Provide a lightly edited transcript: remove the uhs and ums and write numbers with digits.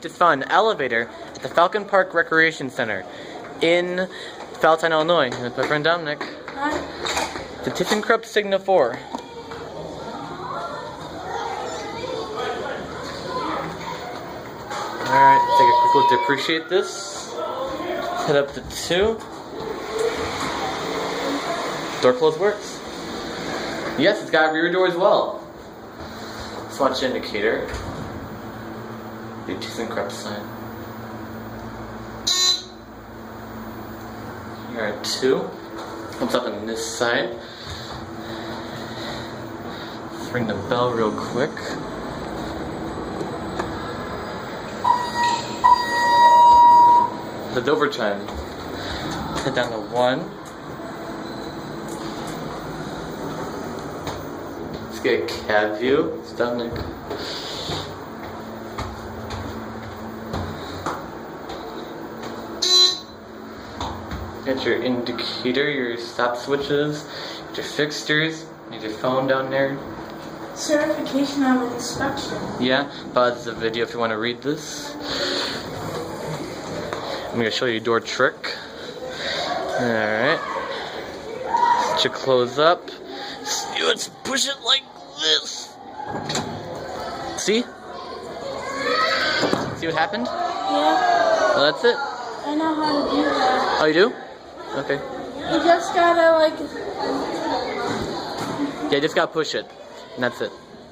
just found an elevator at the Falcon Park Recreation Center in Palatine, Illinois. With my friend Dominic. Hi. The ThyssenKrupp Signa4. Alright, take a quick look to appreciate this. Head up to 2. Door close works. Yes, it's got a rear door as well. Let's watch the indicator. The ThyssenKrupp sign. You're at 2. Comes up on this side. Let's ring the bell real quick. The Dover chime. Head down to 1. Let's get a cab view. It's Dominic. Get your indicator, your stop switches, get your fixtures, need your phone down there. Certification of inspection. Yeah, pause the video if you want to read this. I'm going to show you a door trick. Alright. Let you close up. See, let's push it like this. See? See what happened? Yeah. Well, that's it. I know how to do that. Oh, you do? Okay. You just gotta Yeah, just gotta push it. And that's it.